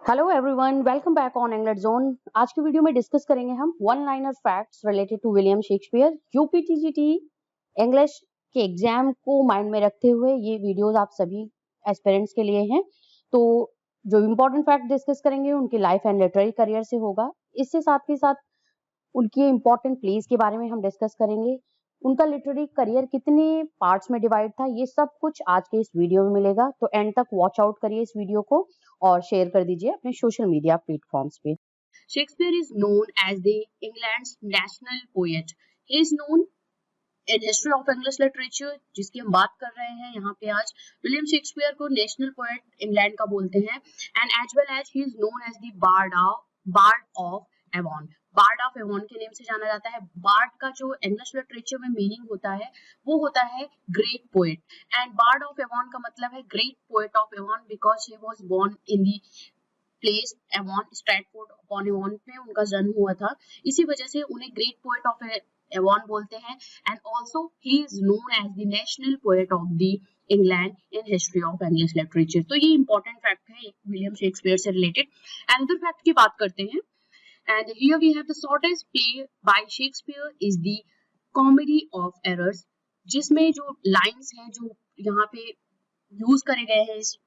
Hello everyone, welcome back on English zone. आज की video में डिस्कस करेंगे हम one liner facts related to William Shakespeare. UPTGT English के एग्जाम को माइंड में रखते हुए ये वीडियोस आप सभी एस्पिरेंट्स के लिए हैं। तो जो इम्पोर्टेंट फैक्ट डिस्कस करेंगे उनकी लाइफ एंड लिटरेरी करियर से होगा। इससे साथ ही साथ उनके इम्पोर्टेंट प्लेस के बारे में हम डिस्कस करेंगे। उनका लिटरेरी करियर कितने पार्ट्स में डिवाइड था, ये सब कुछ आज के इस वीडियो में मिलेगा। तो एंड तक वॉच आउट करिए इस वीडियो को और शेयर कर दीजिए अपने सोशल मीडिया प्लेटफॉर्म्स पे। Shakespeare is known as the England's national poet. He is known in history of English literature, जिसकी हम बात कर रहे हैं यहाँ पे आज। विलियम शेक्सपियर को नेशनल पोएट इंग्लैंड का बोलते हैं and as well as he is known as the bard of Avon. Bard of Avon के नेम से जाना जाता है। बार्ड का जो इंग्लिश लिटरेचर में मीनिंग होता है वो होता है great poet, and bard of Avon का मतलब है great poet of Avon because he was born in the place Avon, Stratford upon Avon में उनका जन्म हुआ था। इसी वजह से उन्हें ग्रेट पोएट ऑफ एवॉन बोलते हैं and also he is known as the national poet of the England in history of English literature. तो ये इंपॉर्टेंट फैक्ट है विलियम शेक्सपियर से रिलेटेड। अनदर फैक्ट की बात करते हैं and here we have the shortest play by Shakespeare is the comedy of errors, जिसमें जो लाइंस हैं जो यहाँ पे यूज करे गए हैं इस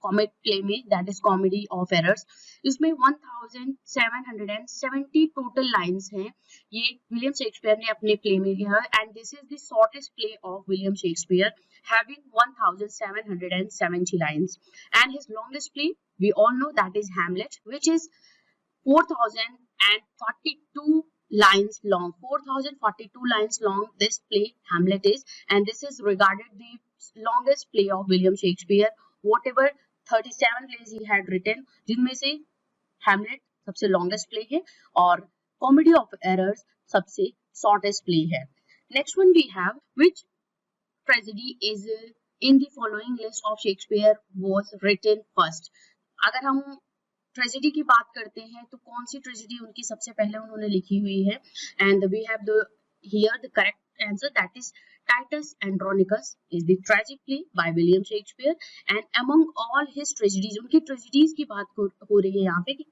कॉमिक प्ले में, that is comedy of errors. इसमें 1770 टोटल लाइंस हैं। ये विलियम शेक्सपियर ने अपने प्ले में लिया and this is the shortest play of William Shakespeare having 1770 lines and his longest play we all know that is Hamlet which is 4042 lines long. 4042 lines long this play Hamlet is, and this is regarded the longest play of William Shakespeare. Whatever 37 plays he had written, जिनमें से Hamlet सबसे longest play है और Comedy of Errors सबसे shortest play है. Next one we have, which tragedy is in the following list of Shakespeare was written first. अगर हम tragedy की बात करते हैं तो कौन सी ट्रेजेडी उनकी सबसे पहले उन्होंने लिखी हुई है, and we have the here the correct answer that is Titus Andronicus is the tragic play by William Shakespeare and among all his tragedies, उनकी ट्रेजेडीज की बात हो रही है यहाँ पे कि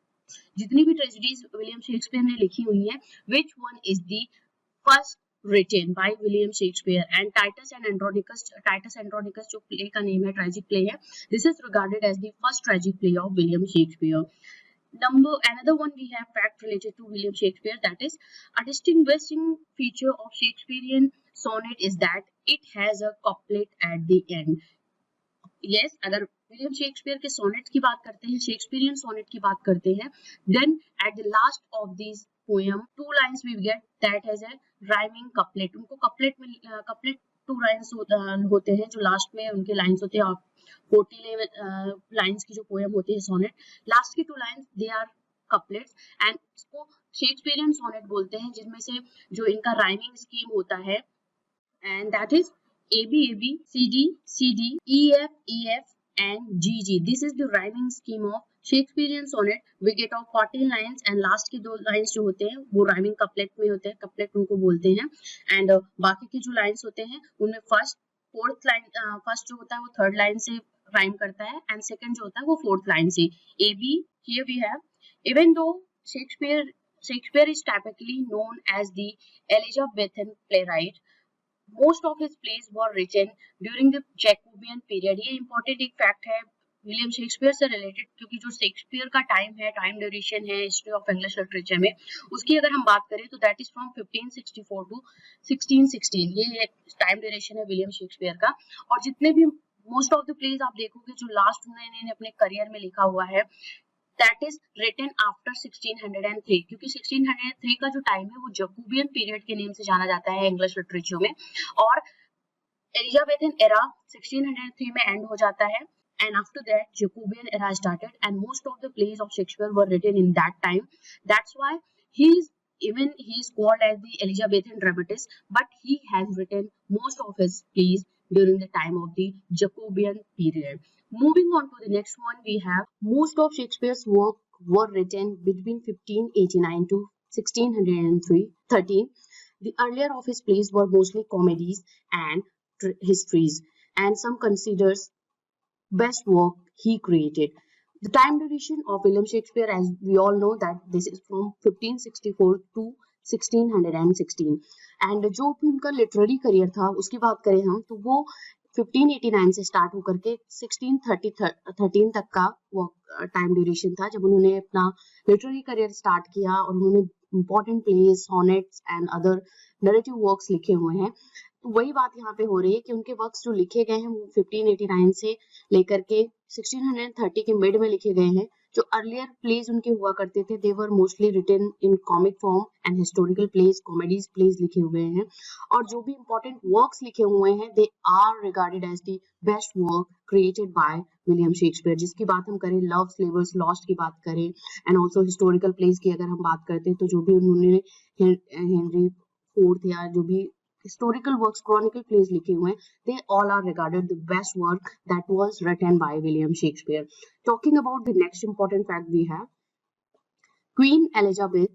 जितनी भी ट्रेजेडीज विलियम शेक्सपियर ने लिखी हुई है which one is the first written by William Shakespeare and Titus Andronicus जो प्ले का नेम है, ट्रेजिक प्ले है, this is regarded as the first tragic play of William Shakespeare. Another one we have fact related to William Shakespeare, that is a distinguishing feature of Shakespearean sonnet is that it has a couplet at the end. Yes, अगर William Shakespeare के sonnet की बात करते हैं, Shakespearean sonnet की बात करते हैं, then at the last of these poem 2 lines we get that has a rhyming couplet. उनको कपलेट 2 लाइंस होते हैं जो लास्ट में उनके लाइंस होते हैं। 40 लाइंस की जो पोएम होती है सोनेट, लास्ट की 2 lines they are couplets and इसको शेक्सपियरियन सोनेट बोलते हैं, जिनमें से जो इनका राइमिंग स्कीम होता है and that is AB AB CD CD EF EF and GG. This is the rhyming scheme of Shakespearean sonnet. We get of 14 lines and last के 2 lines जो होते हैं वो rhyming couplet में होते हैं, couplet उनको बोलते हैं and बाकी के जो lines होते हैं उनमें फर्स्ट जो होता है वो थर्ड लाइन से rhyme करता है एंड सेकंड जो होता है वो फोर्थ लाइन से। AB here we have, even though Shakespeare is typically known as the Elizabethan playwright, most of his plays were written during the Jacobean period. ये important एक fact है विलियम शेक्सपियर से related, क्योंकि जो Shakespeare का time duration है history of English literature में, उसकी अगर हम बात करें तो दैट इज फ्रॉम 1564 टू 1616। ये टाइम ड्यूरेशन है विलियम शेक्सपियर का। और जितने भी मोस्ट ऑफ द प्लेज आप देखोगे जो लास्ट उन्होंने अपने करियर में लिखा हुआ है that is written after 1603, क्योंकि 1603 का जो टाइम है वो जैकोबियन पीरियड के नेम से जाना जाता है इंग्लिश लिटरेचर में, और एलिजाबेथन एरा 1603 में एंड हो जाता है and after that Jacobean era started and most of the plays of Shakespeare were written in that time. That's why he is called as the Elizabethan dramatist, but he has written most of his plays during the time of the Jacobean period. Moving on to the next one, we have most of Shakespeare's work were written between 1589 to 1613. The earlier of his plays were mostly comedies and histories, and some considers best work he created. The time duration of William Shakespeare, as we all know, that this is from 1564 to 1616, and जो भी उनका literary career था उसकी बात करें हम तो वो 1589 से स्टार्ट होकर के 1613 तक का वो टाइम ड्यूरेशन था जब उन्होंने अपना लिटरेरी करियर स्टार्ट किया और उन्होंने important place, sonnets and other narrative works लिखे हुए हैं। तो वही बात यहाँ पे हो रही है कि उनके वर्क्स जो लिखे गए हैं वो 1589 से लेकर के 1630 के मिड में लिखे गए हैं। जो अर्लियर प्लेज उनके हुआ करते थे they were mostly written in comic form and historical plays, comedies plays लिखे हुए हैं। और जो भी इंपॉर्टेंट वर्क्स लिखे हुए हैं they are regarded as the best work created by William Shakespeare. जिसकी बात हम करें, लव स्लेवर्स लॉस्ट की बात करें एंड ऑल्सो हिस्टोरिकल प्लेज की अगर हम बात करते हैं तो जो भी उन्होंने हेनरी फोर्थ या जो भी historical works, chronicle plays लिखे हुए हैं, they all are regarded the best work that was written by William Shakespeare. Talking about the next important fact we have, Queen Elizabeth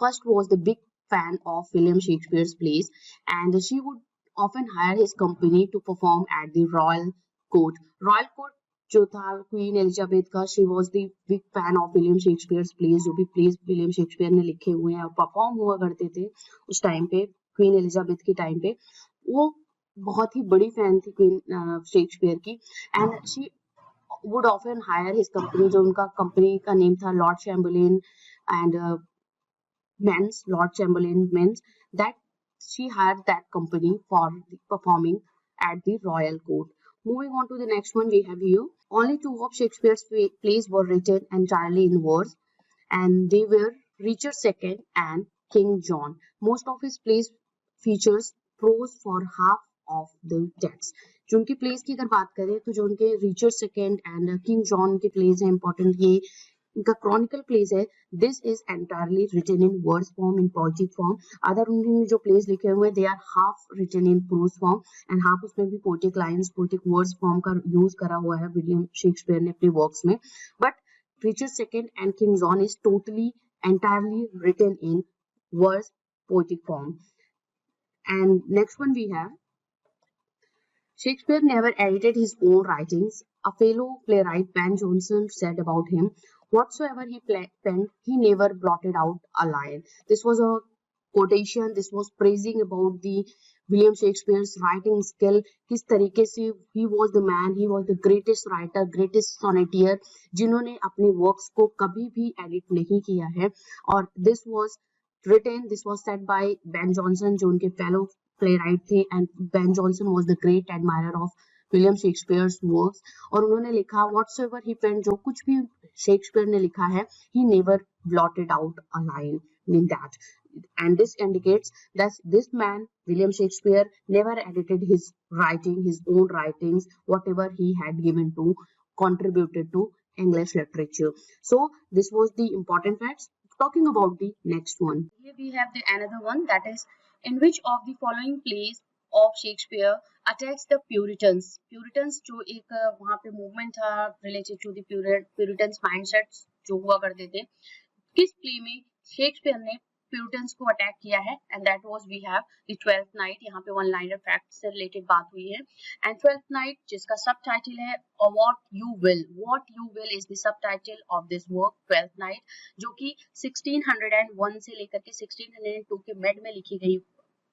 first was the big fan of William Shakespeare's plays, and she would often hire his company to perform at the Royal Court. Royal Court जो था queen Elizabeth का, she was the big fan of William Shakespeare plays. जो भी pledge William Shakespeare ने लिखे हुए हैं और परफॉर्म हुआ करते थे उस टाइम पे, क्वीन एलिजाबेथ के टाइम पे, वो बहुत ही बड़ी फैन थी क्वीन शेक्सपियर की। And she would often hire his company, जो उनका कंपनी का नेम था lord Chamberlain and men's, lord Chamberlain men's, that she hired that company for performing at the royal court. Moving on to the next one we have here. Only two of Shakespeare's plays were written entirely in verse, and they were Richard II and King John. Most of his plays features prose for half of the text. जो उनके place की अगर बात करें तो जो उनके Richard second and king John के प्लेस हैं इंपॉर्टेंट, ये इनका क्रॉनिकल प्लेस है, this is entirely written in verse form, in poetic form. Other उन्होंने जो प्लेस लिखे हुए they are half written in prose form and half उसमें भी poetic lines, poetic words form का यूज करा हुआ है विलियम शेक्सपियर ने अपने वर्क्स में। But Richard second and king John is totally entirely written in verse poetic form. And next one we have, Shakespeare never edited his own writings. A fellow playwright, Ben Jonson, said about him, whatsoever he penned, he never blotted out a line. This was a quotation, this was praising about the William Shakespeare's writing skill. किस तरीके से he was the man, he was the greatest writer, greatest sonneteer, जिन्होंने अपने works को कभी भी edit नहीं किया है। और this was written, this was said by Ben Jonson, जो उनके fellow playwright थे, and Ben Jonson was the great admirer of William Shakespeare's works. और उन्होंने लिखा whatsoever he penned, जो कुछ भी शेक्सपियर ने लिखा है, he never blotted out a line in that. And this indicates that this man, William Shakespeare, never edited his writing, his own writings, whatever he had given to, contributed to English literature. So this was the important facts. Talking about the next one. Here we have the another one, that is, in which of the following plays of Shakespeare attacks the Puritans. Puritans जो एक वहाँ पे movement था related to the Puritans mindsets जो हुआ करते थे, किस प्ले में शेक्सपियर ने प्यूरिटन्स को अटैक किया है? And that was we have the twelfth night. यहाँ पे वन लाइनर फैक्ट से रिलेटेड बात हुई है। एंड ट्वेल्थ नाइट जिसका सब टाइटल है what you will is the sub title of this work, twelfth night, जो कि 1601 से लेकर के 1602 के मिड में लिखी गई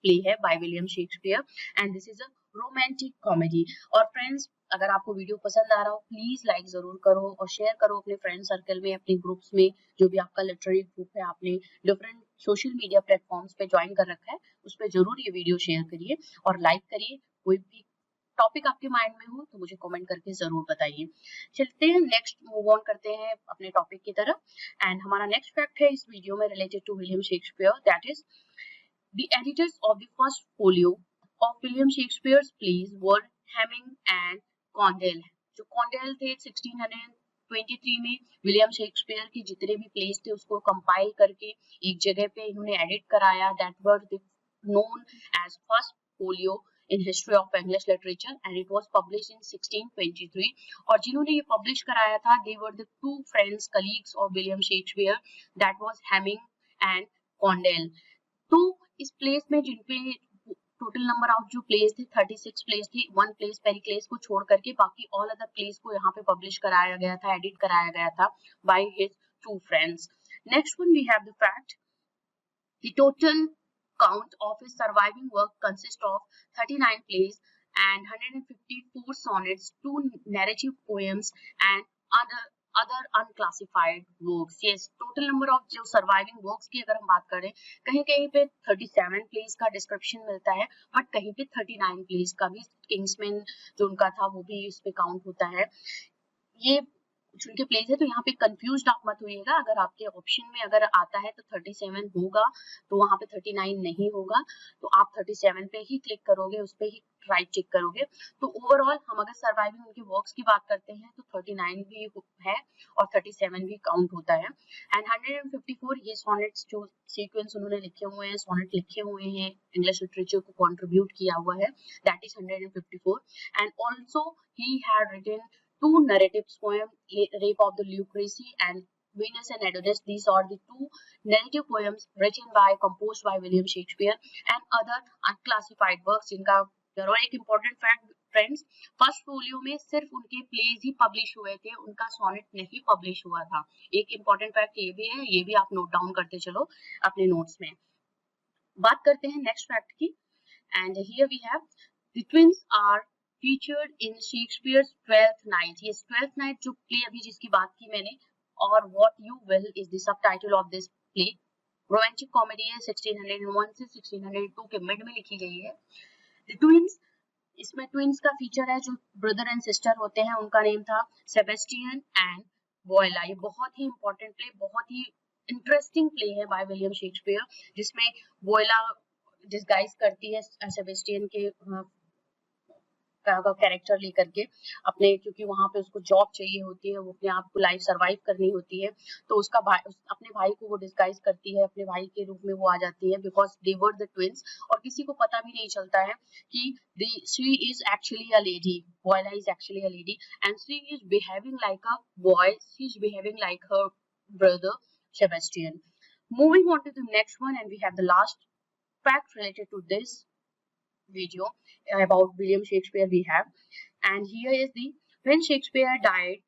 प्ले है bye William Shakespeare, and this is a romantic comedy. और फ्रेंड्स, अगर आपको वीडियो पसंद आ रहा हो प्लीज लाइक जरूर करो और शेयर करो अपने फ्रेंड सर्कल में, अपने ग्रुप्स में, जो भी आपका लिटरेरी ग्रुप है, आपने डिफरेंट सोशल मीडिया प्लेटफॉर्म्स पे ज्वाइन कर रखा है, उस पर जरूर ये वीडियो शेयर करिए और लाइक करिए। कोई भी टॉपिक आपके माइंड में हो तो मुझे कमेंट करके जरूर बताइए। चलते हैं नेक्स्ट, मूव ऑन करते हैं अपने टॉपिक की तरफ। एंड हमारा नेक्स्ट फैक्ट है इस वीडियो में related to William Shakespeare, that is the editors of the first folio of William Shakespeare's plays were Hemming and Condell. जो कॉन्डेल थे 1623 में विलियम शेक्सपियर की जितने भी प्लेस थे उसको कंपाइल करके एक जगह पे इन्होंने एडिट कराया, that were known as first folio in history of English literature and it was published in 1623. और जिन्होंने ये पब्लिश कराया था they were the two friends, colleagues of William Shakespeare, that was Hemming and Condell. तो इस place में जिनपे total number of जो प्लेस थे 36 प्लेस थी, 1 प्लेस पेरिक्लेस को छोड़ करके बाकी ऑल अदर प्लेस को यहाँ पे पब्लिश कराया गया था, एडिट कराया गया था by his 2 friends. Next one we have the fact, the total count of his surviving work consists of 39 plays and 154 sonnets, 2 narrative poems and other unclassified works. Yes, total number of जो surviving works की अगर हम बात करें, कहीं कहीं पे 37 plays का description मिलता है, बट कहीं पे 39 plays का भी किंग्समैन जो उनका था वो भी इस पे काउंट होता है. ये जिनके प्लेस है, तो यहाँ पे कंफ्यूज आप मत होइएगा. अगर आपके ऑप्शन में अगर आता है तो 37 होगा, तो वहाँ पे 39 नहीं होगा, तो आप 37 पे ही क्लिक करोगे, उस पे ही राइट टिक करोगे. तो ओवरऑल हम अगर सर्वाइविंग उनके वर्क्स की बात करते हैं तो 39 भी है और 37 भी काउंट होता है. एंड 154 ये सोनेट्स जो सीक्वेंस उन्होंने लिखे हुए हैं, सोनेट लिखे हुए हैं, इंग्लिश लिटरेचर को कंट्रीब्यूट किया हुआ है, that is 154. And also he had written 2 narrative poems, Rape of the Lucrece and Venus and Adonis. These are the 2 narrative poems written by, composed by William Shakespeare and other unclassified works. इनका और एक important fact friends, first folio में सिर्फ उनके pledge ही publish हुए थे, उनका sonnet नहीं पब्लिश हुआ था. एक इम्पोर्टेंट फैक्ट ये भी है, ये भी आप नोट डाउन करते चलो अपने नोट्स में. बात करते हैं नेक्स्ट फैक्ट की. And here we have the twins are featured in Shakespeare's Twelfth Night. Yes, Twelfth Night जो प्ले अभी जिसकी बात की मैंने, और What You Will is the subtitle of this play. Romantic comedy है, 1601 से 1602 के मिड में लिखी गई है. The Twins, इसमें ट्विंस का फीचर है, जो ब्रदर एंड सिस्टर होते हैं, उनका नेम था सेबेस्टियन एंड वोयला. ये बहुत ही इंपॉर्टेंट प्ले, बहुत ही इंटरेस्टिंग प्ले है बाय विलियम शेक्सपियर, जिसमें वोयला डिस्गाइज करती है सेबेस्टियन के कैरेक्टर लेकर के अपने, क्योंकि वहां पे उसको जॉब चाहिए होती है, वो अपने आप को लाइफ सरवाइव करनी होती है, तो उसका अपने भाई को वो डिस्गाइज करती है, अपने भाई के रूप में वो आ जाती है, because they were the twins. और किसी को पता भी नहीं चलता है कि she is actually a lady, Viola is actually a lady, and she is behaving like a boy, she is behaving like her brother Sebastian. Moving on to the next one, and we have the last fact related to this video about William Shakespeare we have. And here is the, when Shakespeare died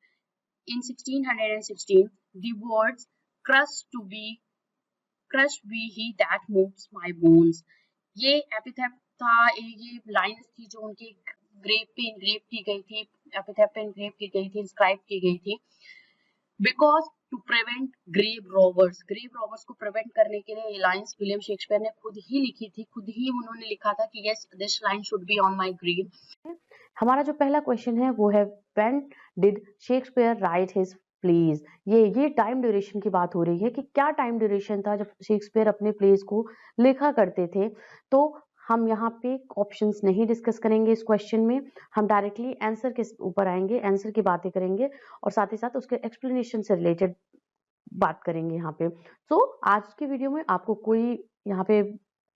in 1616, the words crushed be he that moves my bones, ये epithet था, ये lines थी जो उनके grave पे engrave की गई थी, एपिथेट पे इनग्रेव की गई थी, इंस्क्राइब की गई थी, because to prevent grave robbers को प्रिवेंट करने के लिए ये लाइन्स विलियम शेक्सपियर ने खुद ही लिखी थी, खुद ही उन्होंने लिखा था कि yes this line should be on my grave. हमारा जो पहला क्वेश्चन है वो है when did Shakespeare write his plays. ये टाइम ड्यूरेशन की बात हो रही है कि क्या टाइम ड्यूरेशन था जब शेक्सपियर अपने प्लेज को लिखा करते थे. तो हम यहाँ पे ऑप्शंस नहीं डिस्कस करेंगे इस क्वेश्चन में, हम डायरेक्टली आंसर के ऊपर आएंगे, आंसर की बातें करेंगे और साथ ही साथ उसके एक्सप्लेनेशन से रिलेटेड बात करेंगे यहाँ पे. तो आज की वीडियो में आपको कोई यहाँ पे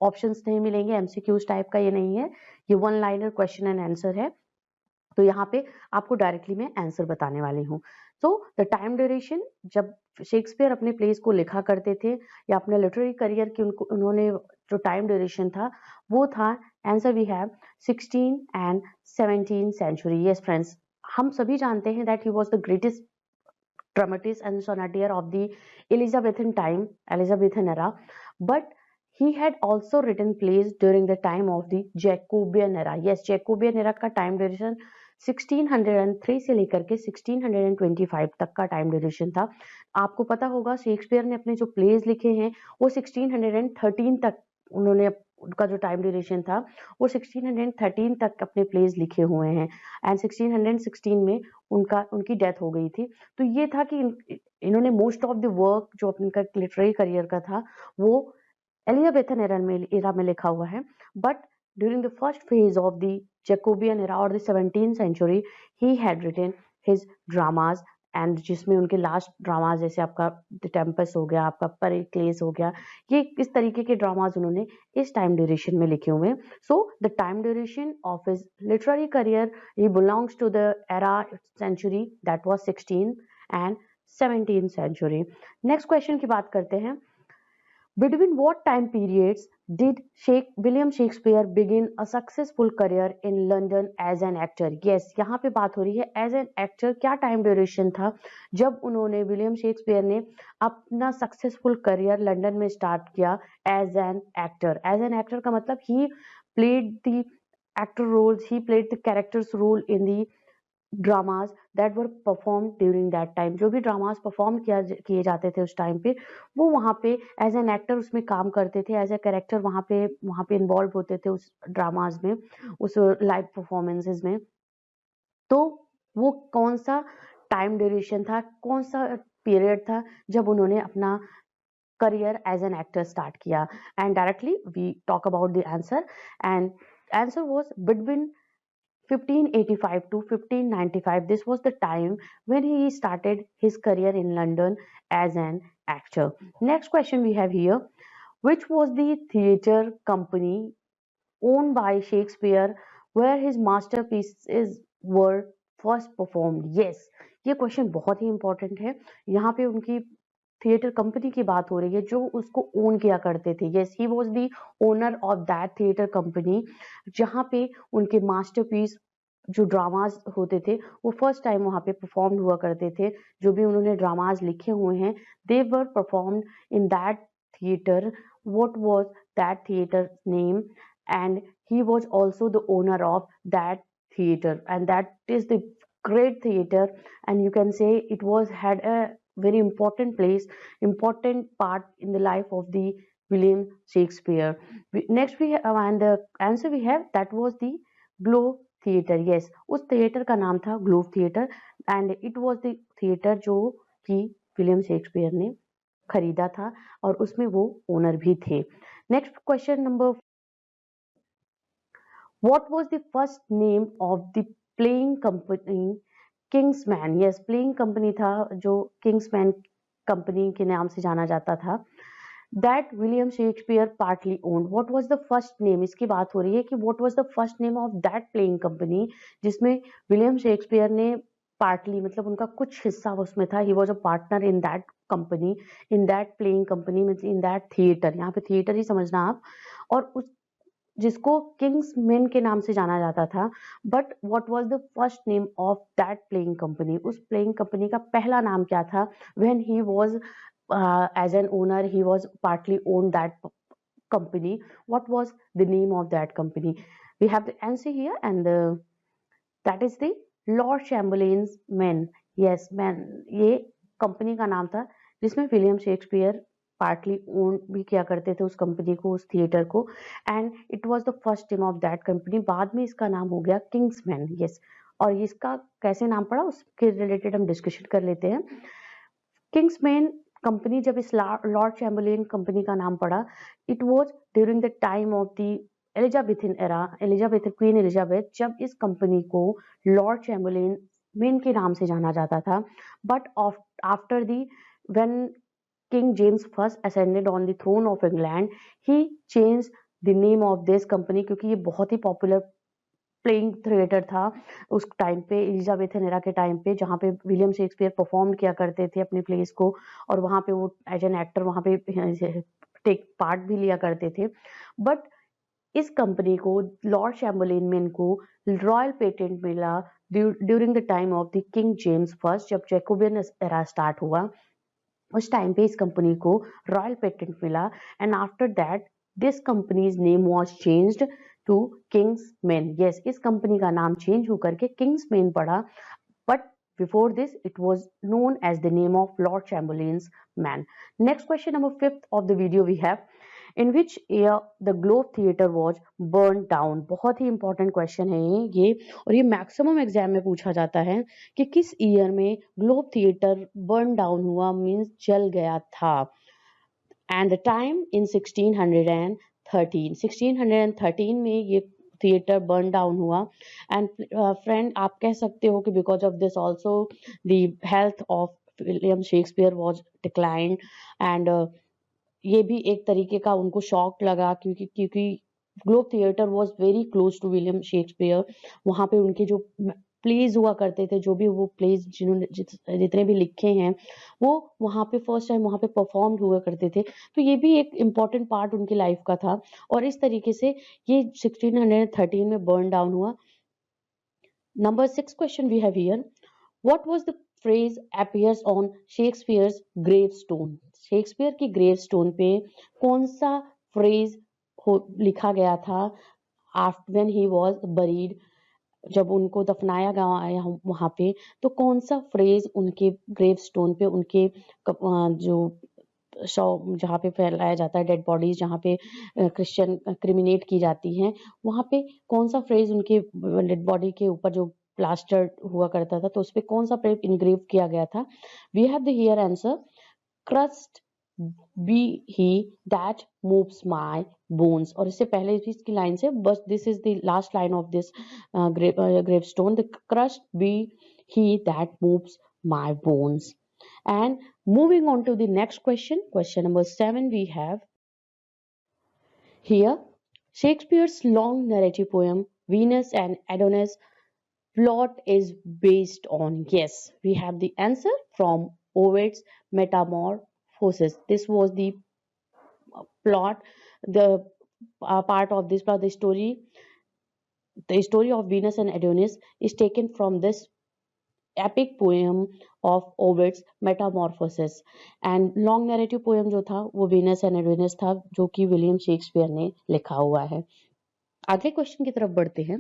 ऑप्शंस नहीं मिलेंगे, एमसीक्यूज टाइप का ये नहीं है, ये one liner question and answer है. तो यहाँ पे आपको डायरेक्टली मैं आंसर बताने वाली हूँ. तो द टाइम ड्यूरेशन, जब शेक्सपियर अपने प्लेस को लिखा करते थे या अपने लिटरेरी करियर की उन्होंने जो टाइम ड्यूरेशन था वो था, answer we have 16 and 17 century. Yes friends, हम सभी जानते हैं that he was the greatest dramatist and sonneteer of the Elizabethan era, but he had also written plays during the time of the Jacobean era. Yes, Jacobean era का time duration 1603 से लेकर के 1625 तक का टाइम ड्यूरेशन था. आपको पता होगा शेक्सपियर ने अपने जो प्लेज लिखे हैं वो 1613 तक, उनका जो टाइम ड्यूरेशन था वो 1613 तक अपने प्लेज लिखे हुए हैं एंड 1616 में उनकी डेथ हो गई थी. तो ये था कि इन्होंने मोस्ट ऑफ द वर्क जो अपने लिटरेरी करियर का था वो एलिजाबेथन एरा में लिखा हुआ है. But during the first phase of the Jacobean era और the 17th century he had written his dramas, and जिसमें उनके लास्ट ड्रामाज जैसे आपका द टेम्पस हो गया, आपका पेरिक्लेस हो गया, ये इस तरीके के ड्रामाज उन्होंने इस टाइम ड्यूरेशन में लिखे हुए हैं. So the time duration of his literary career he belongs to the era century that was 16 and 17 century. Next question की बात करते हैं. Between what time periods did William Shakespeare begin a successful career in London as an actor? Yes, यहाँ पे बात हो रही है as an actor, क्या टाइम ड्यूरेशन था जब उन्होंने विलियम शेक्सपियर ने अपना सक्सेसफुल करियर लंदन में स्टार्ट किया as an actor. As an actor का मतलब ही played the actor roles, he played the characters role in the dramas that were perform during that time. जो भी ड्रामाज परफॉर्म किए जाते थे उस टाइम पे, वो वहाँ पे एज एन एक्टर उसमें काम करते थे, एज ए कैरेक्टर वहाँ पे इन्वॉल्व होते थे उस ड्रामाज में, उस लाइव परफॉर्मेंसेज में. तो वो कौन सा टाइम ड्यूरेशन था, कौन सा पीरियड था जब उन्होंने अपना career as an actor start किया? And directly we talk about the answer, and answer was between 1585 to 1595. This was the time when he started his career in London as an actor. Next question we have here. Which was the theatre company owned by Shakespeare where his masterpieces were first performed? Yes, ये question बहुत ही important है. यहाँ पे उनकी theatre company की बात हो रही है जो उसको ओन किया करते थे. Yes, he was the owner of that theatre company जहाँ पे उनके मास्टरपीस जो ड्रामाज होते थे वो फर्स्ट टाइम वहाँ पे परफॉर्म हुआ करते थे. जो भी उन्होंने ड्रामाज लिखे हुए हैं, they were performed in that theatre. What was that theatre name? And he was also the owner of that theater, and that is the great theater, and you can say it was had a very important important part in the life of the William Shakespeare. Next we have, and the answer we have, that was the Globe Theatre. Yes, उस theatre का नाम था globe theatre, and it was the theatre जो कि William Shakespeare ने खरीदा था और उसमें वो ओनर भी थे. Next question number, what was the first name of the playing company Kingsman? Yes, playing company था जो Kingsman कंपनी के नाम से जाना जाता था. That William Shakespeare partly owned. What was the first name? इसकी बात हो रही है कि what was the first name of that playing company जिसमें विलियम शेक्सपियर ने पार्टली मतलब उनका कुछ हिस्सा उसमें था. He was a partner in that company, in that playing company, मतलब in that theater. यहाँ पे थिएटर ही समझना आप. और उस जिसको किंग्स मेन के नाम से जाना जाता था. But what was the first name of that playing company? उस प्लेइंग कंपनी का पहला नाम क्या था? When he was as an owner, he was partly owned that company. What was the name of that company? We have the answer here, and that is the Lord Chamberlain's Men. Yes, Men, ये company का नाम था जिसमें William Shakespeare partly own भी किया करते थे उस कंपनी को, उस थिएटर को, and it was the first name of that company. बाद में इसका नाम हो गया किंग्समैन. यस, और इसका कैसे नाम पड़ा उसके रिलेटेड हम डिस्कशन कर लेते हैं. किंग्समैन कंपनी जब इस लॉर्ड चैम्बरलेन कंपनी का नाम पड़ा, it was during the time of the Elizabethan era, queen Elizabeth, जब इस कंपनी को लॉर्ड चैम्बरलेन मेन के नाम से जाना जाता था. But after the when King James I ascended on the throne of England, he changed the name of this company क्योंकि ये बहुत ही पॉपुलर प्लेइंग थिएटर था उस टाइम पे, एलिजाबेथन एरा के टाइम पे, जहाँ पे विलियम शेक्सपियर परफॉर्म किया करते थे अपने प्लेस को, और वहाँ पे वो एज एन एक्टर वहाँ पे टेक पार्ट भी लिया करते थे. बट इस कंपनी को, लॉर्ड चैम्बरलेन मेन को, रॉयल पेटेंट मिला during the time of the king James first, जब जैकोबियन एरा स्टार्ट हुआ. उस टाइम पे इस कंपनी को रॉयल पेटेंट मिला, and after that this company's name was changed to Kingsman. Yes, इस कंपनी का नाम चेंज होकर के किंग्समैन पड़ा. But before this it was known as the name of Lord Chamberlain's Man. Next question number 5th of the video we have, in which year the Globe Theatre was burned down? बहुत ही important question है ये, और ये maximum exam में पूछा जाता है कि किस ईयर में ग्लोब थिएटर बर्न डाउन हुआ, मीन्स जल गया था. And the time in 1613. 1613 में ये थिएटर बर्न डाउन हुआ. एंड फ्रेंड, आप कह सकते हो कि because of this also the health of William Shakespeare was declined, and ये भी एक तरीके का उनको शॉक लगा क्योंकि Globe theatre was very close to William Shakespeare. वहाँ पे उनके जो प्लेज हुआ करते थे, जो भी वो प्लेज जिन्होंने जितने भी लिखे हैं वो वहाँ पे फर्स्ट टाइम वहाँ पे परफॉर्म हुआ करते थे। तो ये भी एक इम्पॉर्टेंट पार्ट उनकी लाइफ का था और इस तरीके से ये 1613 में बर्न डाउन हुआ। Number 6 question we have here. What was the phrase appears on Shakespeare's gravestone? Shakespeare की ग्रेवस्टोन पे कौन सा फ्रेज लिखा गया था after when he was buried, जब उनको दफनाया गया वहां पे, तो कौन सा फ्रेज उनके ग्रेवस्टोन पे उनके जो शव जहाँ पे फैलाया जाता है डेड बॉडीज, जहाँ पे क्रिश्चियन क्रिमिनेट की जाती हैं, वहां पे कौन सा फ्रेज उनके डेड बॉडी के ऊपर जो प्लास्टर हुआ करता था तो उस पे कौन सा फ्रेज इनग्रेव किया गया था? We have the here answer, curst be he that moves my bones. और इससे पहले भी इसकी लाइन से, बस this is the last line of this gravestone, the curst be he that moves my bones. And moving on to the next question, question number 7 we have here, Shakespeare's long narrative poem Venus and Adonis plot is based on. Yes, we have the answer from Ovid's Metamorphosis. This was the plot, the part of this plot, the story of Venus and Adonis is taken from this epic poem of Ovid's Metamorphosis, and long narrative poem जो था वो Venus and Adonis था, जो कि William Shakespeare ने लिखा हुआ है। अगले क्वेश्चन की तरफ बढ़ते हैं,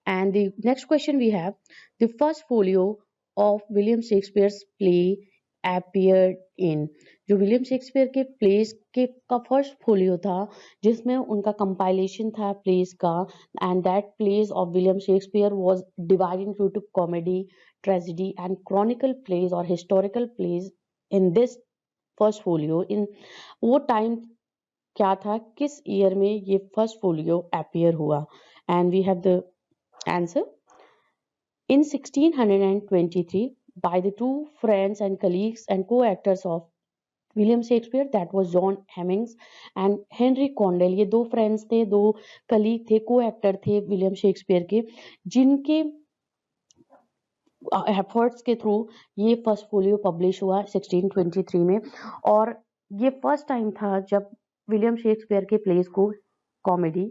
and the next question we have, the first folio of William Shakespeare's play appeared in। जो विलियम शेक्सपियर के प्लेस के का फर्स्ट फोलियो था जिसमें उनका कंपाइलेशन था प्लेस का, and that plays of William Shakespeare was divided into comedy, tragedy and chronicle plays और historical plays in this first folio. In वो टाइम क्या था, किस ईयर में ये फर्स्ट फोलियो अपीयर हुआ? And we have the answer, in 1623 by the two friends and colleagues and co-actors of William Shakespeare, that was John Heminges and Henry Condell. ये दो friends थे, दो कलीग थे, को एक्टर थे विलियम शेक्सपियर के, जिनके एफर्ट्स के थ्रू ये फर्स्ट फोलियो पब्लिश हुआ 1623 में। और ये फर्स्ट टाइम था जब विलियम शेक्सपियर के प्लेस को comedy,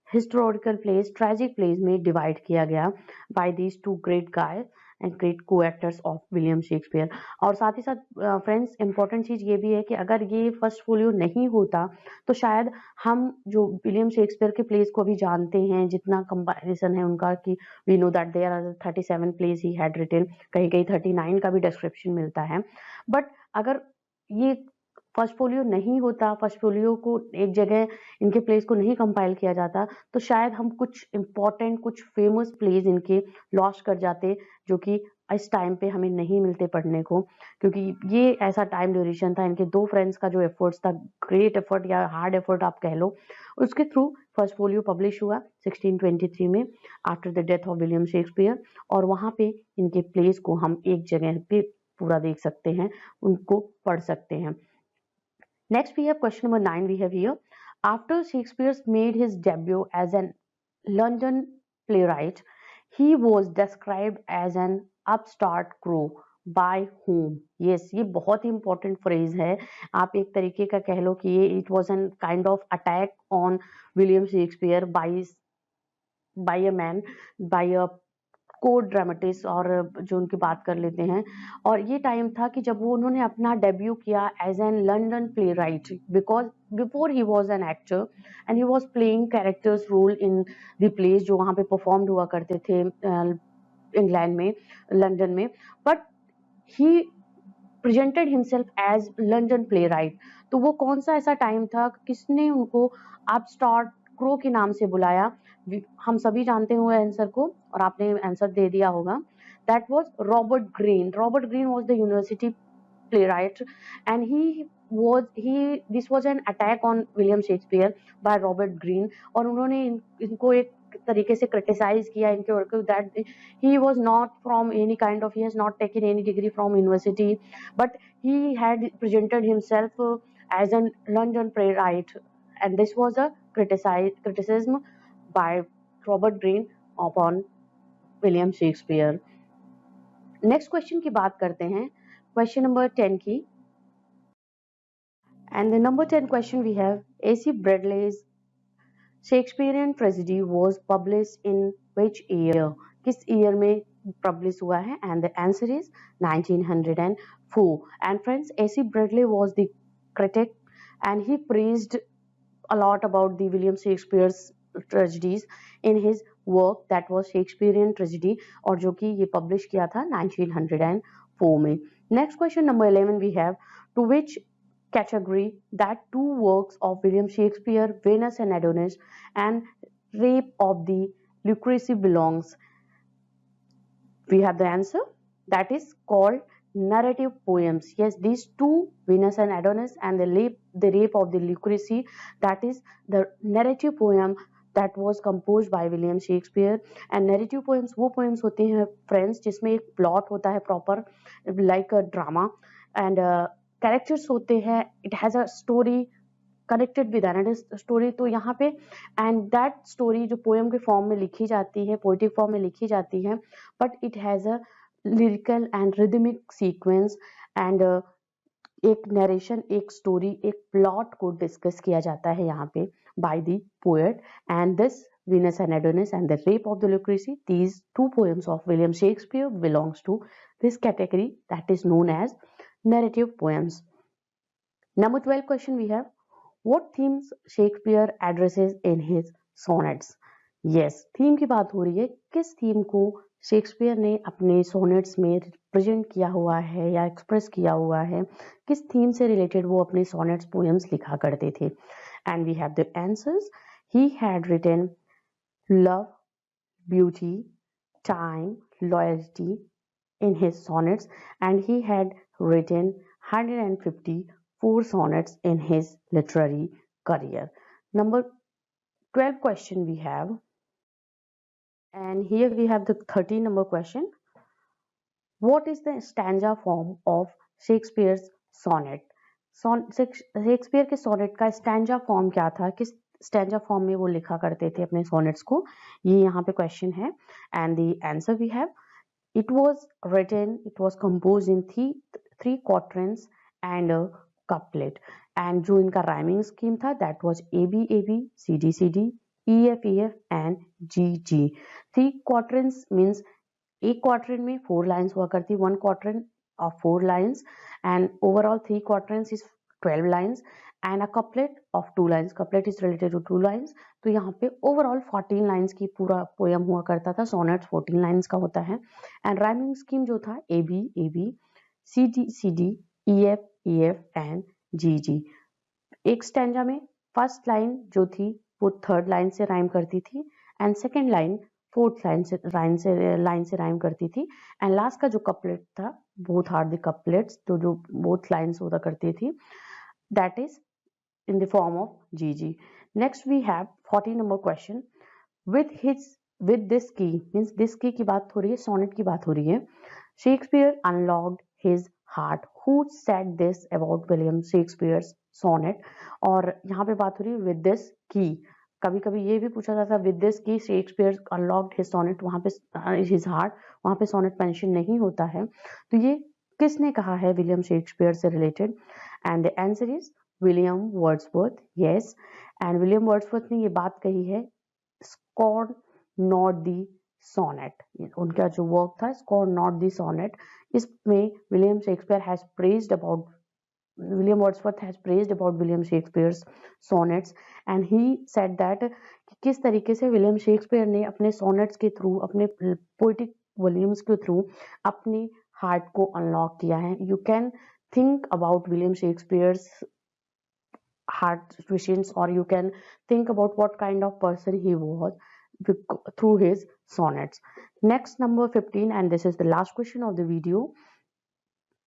historical plays, tragic plays में डिवाइड किया गया by these two great guy and great co actors of William Shakespeare. और साथ ही साथ फ्रेंड्स इंपॉर्टेंट चीज ये भी है कि अगर ये फर्स्ट फोलियो नहीं होता तो शायद हम जो विलियम शेक्सपियर के प्लेस को अभी जानते हैं, जितना कंपैरिजन है उनका कि we know that there are 37 plays he had written, कहीं कहीं 39 का भी डिस्क्रिप्शन मिलता है। बट अगर ये फर्स्ट फोलियो नहीं होता, फर्स्ट फोलियो को एक जगह इनके प्लेस को नहीं कंपाइल किया जाता, तो शायद हम कुछ इंपॉर्टेंट, कुछ फेमस प्लेस इनके लॉस्ट कर जाते, जो कि इस टाइम पे हमें नहीं मिलते पढ़ने को, क्योंकि ये ऐसा टाइम ड्यूरेशन था। इनके दो फ्रेंड्स का जो एफर्ट्स था, ग्रेट एफर्ट या हार्ड एफर्ट आप कह लो, उसके थ्रू फर्स्ट फोलियो पब्लिश हुआ 1623 में after the death of William Shakespeare. और वहाँ पे इनके प्लेस को हम एक जगह पे पूरा देख सकते हैं, उनको पढ़ सकते हैं। Next we have question number 9 we have here. After Shakespeare made his debut as a London playwright, he was described as an upstart crow by whom? Yes, ये बहुत ही important phrase है। आप एक तरीके का कह लो कि ये it was an kind of attack on William Shakespeare by a man, by a को ड्रामेटिस्ट, और जो उनकी बात कर लेते हैं। और ये टाइम था कि जब वो उन्होंने अपना डेब्यू किया as an London playwright, because before he was an actor and he was playing characters role in the plays जो वहाँ पे परफॉर्म्ड हुआ करते थे इंग्लैंड में, लंदन में। But he presented himself as London playwright. तो वो कौन सा ऐसा टाइम था, किसने उनको अपस्टार्ट क्रो के नाम से बुलाया? हम सभी जानते हुए आंसर को, और आपने आंसर दे दिया होगा। That was Robert Greene. Robert Greene was the university playwright, and this was an attack on William Shakespeare by Robert Greene। और उन्होंने इनको एक तरीके से क्रिटिसाइज किया इनके वर्क को, that he was not from any kind of, he has not taken any degree from university, but he had presented himself as a London playwright, and this was a criticism by Robert Greene upon William Shakespeare. Next question की बात करते हैं, question number 10 की। And the number 10 question we have, AC Bradley's Shakespearean tragedy was published in which year? किस year में publish हुआ है? And the answer is 1904. And friends, AC Bradley was the critic and he praised a lot about the William Shakespeare's tragedies in his work that was Shakespearean tragedy, और जो कि ये publish किया था 1904 में। Next question number 11 we have, to which category that two works of William Shakespeare, Venus and Adonis and Rape of the Lucrece belongs? We have the answer, that is called narrative poems. Yes, these two, Venus and Adonis and the Rape of the Lucrece, that is the narrative poem that was composed by William Shakespeare. And narrative poems वो poems होते हैं friends जिसमें एक plot होता है proper like a drama, and characters होते हैं, it has a story connected with another story. तो यहाँ पे एंड दैट स्टोरी जो पोएम के फॉर्म में लिखी जाती है, पोएटिक फॉर्म में लिखी जाती है, but it has a lyrical and rhythmic sequence and एक नरेशन, एक स्टोरी, एक प्लॉट को डिस्कस किया जाता है यहाँ पे by the poet. And this Venus and Adonis and the Rape of the Lucrece, these two poems of William Shakespeare belongs to this category that is known as narrative poems. Number 12 question we have, what themes Shakespeare addresses in his sonnets? Yes, theme की बात हो रही है, किस theme को Shakespeare ने अपने sonnets में रिप्रेजेंट किया हुआ है या एक्सप्रेस किया हुआ है, किस थीम से रिलेटेड वो अपने सोनेट्स पोएम्स लिखा करते थे? And we have the answers, he had written love, beauty, time, loyalty in his sonnets, and he had written 154 sonnets in his literary career. Number 12 question we have, and here we have the 13 number question. What is the stanza form of Shakespeare's sonnet? Shakespeare के sonnet का stanza form क्या था, किस stanza form में वो लिखा करते थे अपने सोनेट्स को, ये यहाँ पे क्वेश्चन है। And the answer we have, it was composed in three quatrains and a couplet, and जो इनका राइमिंग स्कीम था that was AB AB, CD CD, EF EF and GG. 3 quatrains means एक क्वार्टरन में 4 लाइन्स हुआ करती, 1 quatrain of 4 lines, and overall 3 quatrains is 12 lines and a couplet of 2 lines. couplet is related to 2 lines, तो यहाँ पे overall 14 lines की पूरा poem हुआ करता था। सोनेट्स 14 लाइन्स का होता है। एंड राइमिंग स्कीम जो था AB AB, CD CD, EF EF and GG। एक स्टैंजा में फर्स्ट लाइन जो थी वो थर्ड लाइन से राइम करती थी, and second line fourth line से राइम करती थी, एंड लास्ट का जो कपलेट था, बोथ आर द कपलेट्स, तो जो बोथ लाइन्स होता करती थी, that is in the form of GG. Next we have 14 number question. With this key means this key की बात हो रही है, सोनेट की बात हो रही है। Shakespeare unlocked his heart. Who said this about William Shakespeare's sonnet? और यहाँ पे बात हो रही है with this key. कभी कभी ये भी पूछा जाता है with this key Shakespeare unlocked his sonnet, वहाँ पे his heart, वहाँ पे सोनेट मेंशन नहीं होता है, तो ये किसने कहा है विलियम शेक्सपियर से related? And the answer is William Wordsworth. Yes, and William Wordsworth ने ये बात कही है, स्कॉर्न नॉट दी सोनेट, उनका जो वर्क था स्कॉर्न नॉट दी सोनेट, इसमें William Wordsworth has praised about William Shakespeare's sonnets, and he said that किस तरीके से विलियम शेक्सपियर ने अपने सोनेट्स के थ्रू, अपने पोएटिक वॉल्यूम्स के थ्रू अपने हार्ट को अनलॉक किया है। You can think about William Shakespeare's heart situations, or you can think about what kind of person he was through his sonnets. Next, number 15, and this is the last question of the video.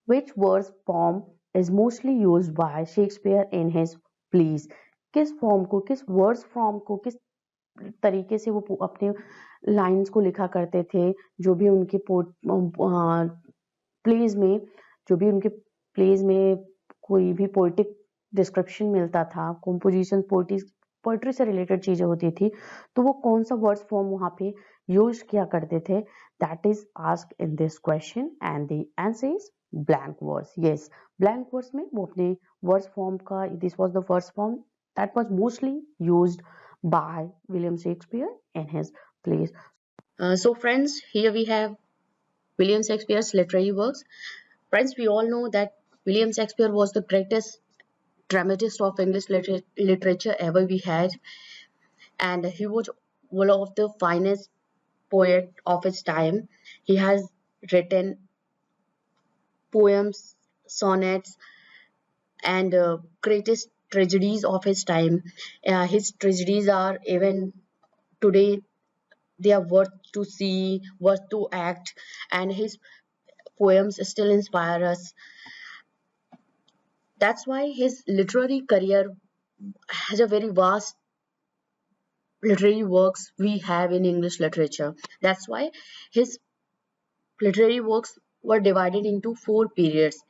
Which verse form is mostly used by Shakespeare in his plays? किस form को, किस verse form को, किस तरीके से वो अपने lines को लिखा करते थे, जो भी उनके प्लेज में, जो भी उनके प्लेज में कोई भी पोइटिक डिस्क्रिप्शन मिलता था, कंपोजिशन, पोइट्री से रिलेटेड चीजें होती थी, तो वो कौन सा वर्ड्स फॉर्म वहाँ पे यूज किया करते थे, that is asked in this question and the answer is blank verse. Yes, blank verse में वो अपने वर्स फॉर्म का, this was the first form that was mostly used by William Shakespeare in his plays. So friends, here we have William Shakespeare's literary works. Friends, we all know that William Shakespeare was the greatest dramatist of English literature ever we had, and he was one of the finest poet of his time. He has written poems, sonnets, and greatest tragedies of his time. His tragedies are even today, they are worth to see, worth to act, and his poems still inspire us. That's why his literary career has a very vast literary works we have in English literature. That's why his literary works were divided into four periods.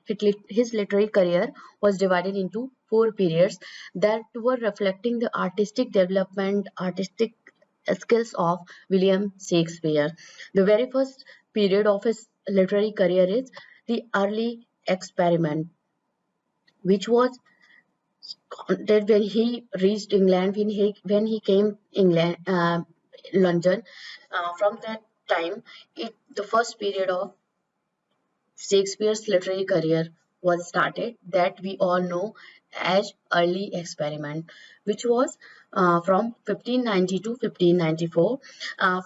His literary career was divided into four periods that were reflecting the artistic development, artistic skills of William Shakespeare. The very first period of his literary career is the early experiment, which was that when he reached England, when he came England, London, from that time, the first period of Shakespeare's literary career was started, that we all know as early experiment, which was from 1590 to 1594.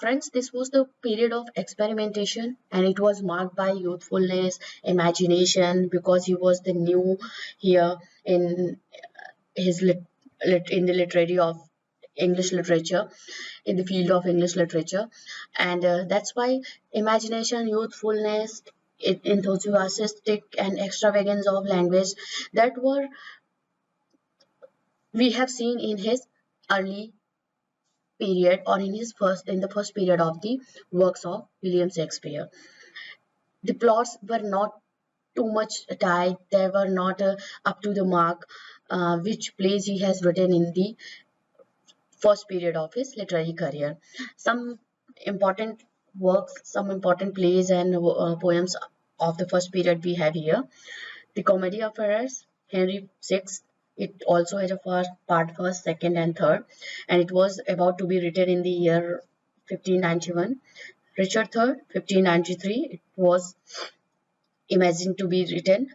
Friends, this was the period of experimentation, and it was marked by youthfulness, imagination, because he was the new here in his in the literary of English literature, in the field of English literature, and that's why imagination, youthfulness, enthusiastic and extravagance of language that were we have seen in his early period, or in the first period of the works of William Shakespeare. The plots were not too much tight; they were not up to the mark. Which plays he has written in the first period of his literary career. Some important works, some important plays and poems of the first period we have here. The Comedy of Errors, Henry VI. It also has a first, second, and third, and it was about to be written in the year 1591. Richard III, 1593. It was imagined to be written,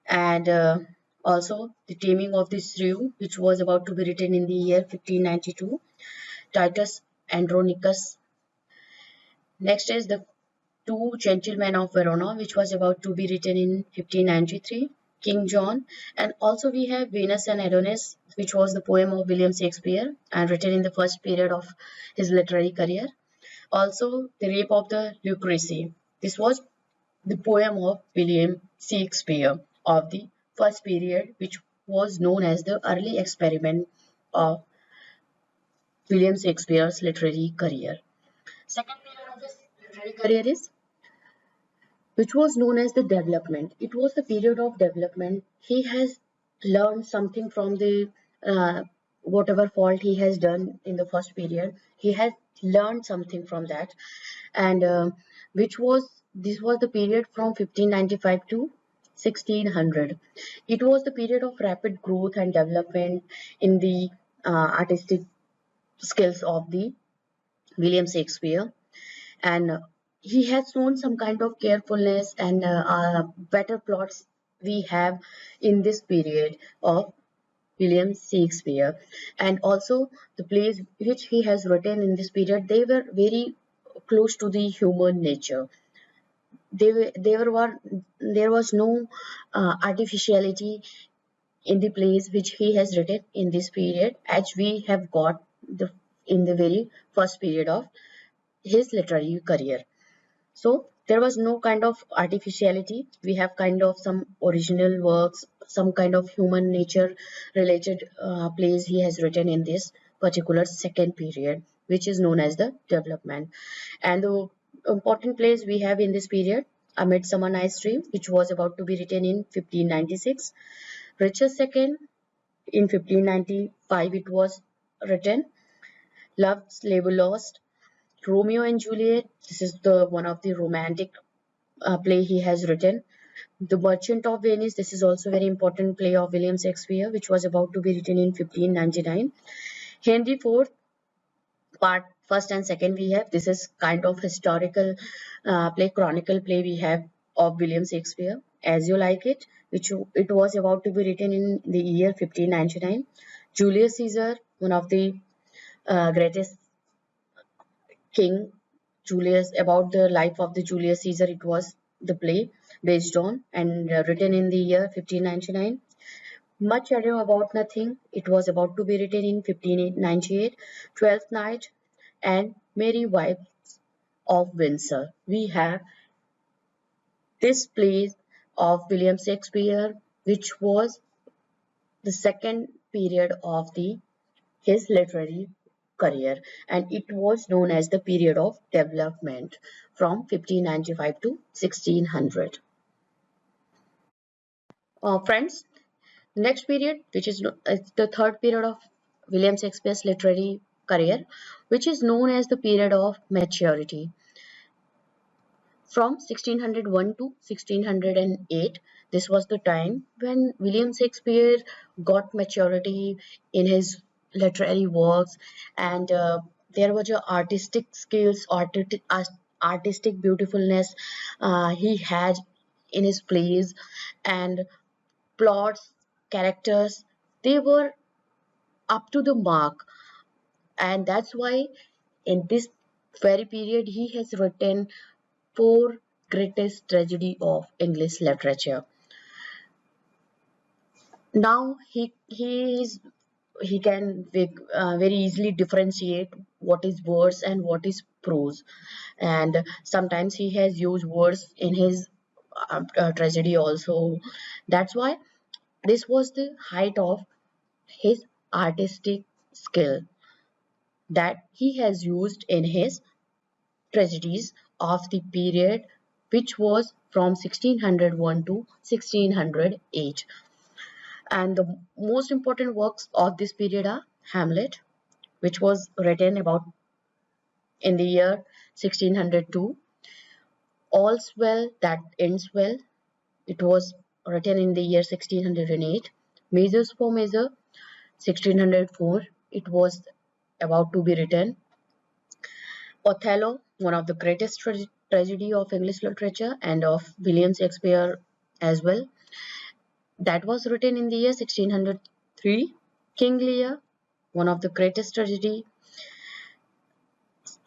and also The Taming of the Shrew, which was about to be written in the year 1592. Titus Andronicus. Next is The Two Gentlemen of Verona, which was about to be written in 1593. King John. And also we have Venus and Adonis, which was the poem of William Shakespeare and written in the first period of his literary career. Also The Rape of the Lucrece. This was the poem of William Shakespeare of the first period, which was known as the early experiment of William Shakespeare's literary career. Second period of his literary career is, which was known as the development. It was the period of development. He has learned something from the whatever fault he has done in the first period. He has learned something from that, and which was this was the period from 1595 to 1600. It was the period of rapid growth and development in the artistic skills of the William Shakespeare, and he has shown some kind of carefulness and better plots we have in this period of William Shakespeare. And also the plays which he has written in this period, they were very close to the human nature. There was no artificiality in the plays which he has written in this period, as we have got in the very first period of his literary career. So there was no kind of artificiality. We have kind of some original works, some kind of human nature related plays he has written in this particular second period, which is known as the development. And the important plays we have in this period: A Midsummer Night's Dream, which was about to be written in 1596. Richard II, in 1595 it was written. Love's Labour Lost, Romeo and Juliet, this is the one of the romantic play he has written. The Merchant of Venice, this is also very important play of William Shakespeare, which was about to be written in 1599. Henry IV, part first and second we have. This is kind of historical play, chronicle play we have of William Shakespeare, As You Like It, which it was about to be written in the year 1599. Julius Caesar, one of the greatest king, Julius, about the life of the Julius Caesar. It was the play based on and written in the year 1599. Much Ado About Nothing, it was about to be written in 1598. Twelfth Night and Merry Wives of Windsor. We have this play of William Shakespeare, which was the second period of his literary career, and it was known as the period of development from 1595 to 1600. Friends, next period, which is the third period of William Shakespeare's literary career, which is known as the period of maturity. From 1601 to 1608, this was the time when William Shakespeare got maturity in his literary works, and there was a artistic skills, artistic beautifulness he had in his plays, and plots, characters, they were up to the mark, and that's why in this very period he has written four greatest tragedy of English literature. Now he can very easily differentiate what is verse and what is prose, and sometimes he has used verse in his tragedy also. That's why this was the height of his artistic skill that he has used in his tragedies of the period which was from 1601 to 1608. And the most important works of this period are Hamlet, which was written about in the year 1602. All's Well That Ends Well, it was written in the year 1608. Measures for Measure, 1604, it was about to be written. Othello, one of the greatest tragedy of English literature and of William Shakespeare as well, that was written in the year 1603. King Lear, one of the greatest tragedy,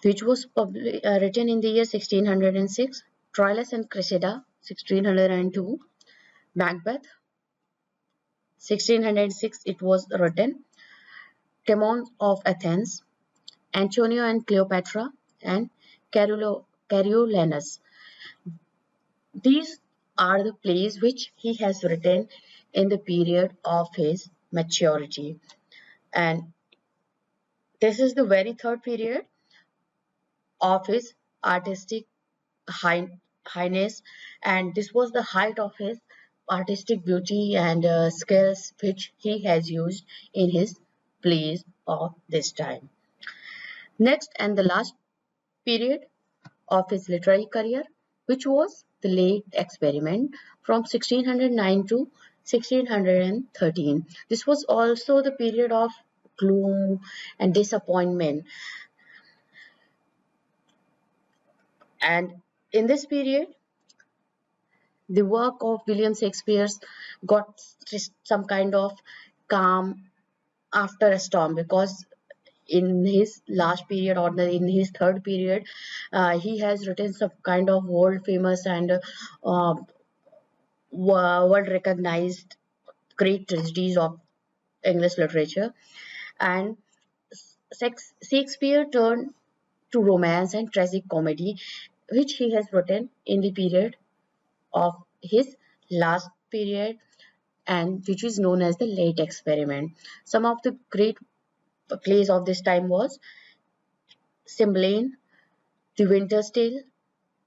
which was written in the year 1606. Troilus and Cressida, 1602. Macbeth, 1606, it was written. Timon of Athens, Antonio and Cleopatra, and Coriolanus. These are the plays which he has written in the period of his maturity. And this is the very third period of his artistic highness, and this was the height of his artistic beauty and skills which he has used in his plays of this time. Next and the last period of his literary career, which was the late experiment from 1609 to 1613. This was also the period of gloom and disappointment. And in this period, the work of William Shakespeare got some kind of calm after a storm, because in his last period or in his third period, he has written some kind of world famous and world recognized great tragedies of English literature. And Shakespeare turned to romance and tragic comedy, which he has written in the period of his last period, and which is known as the late experiment. Some of the great plays of this time was Cymbeline, The Winter's Tale,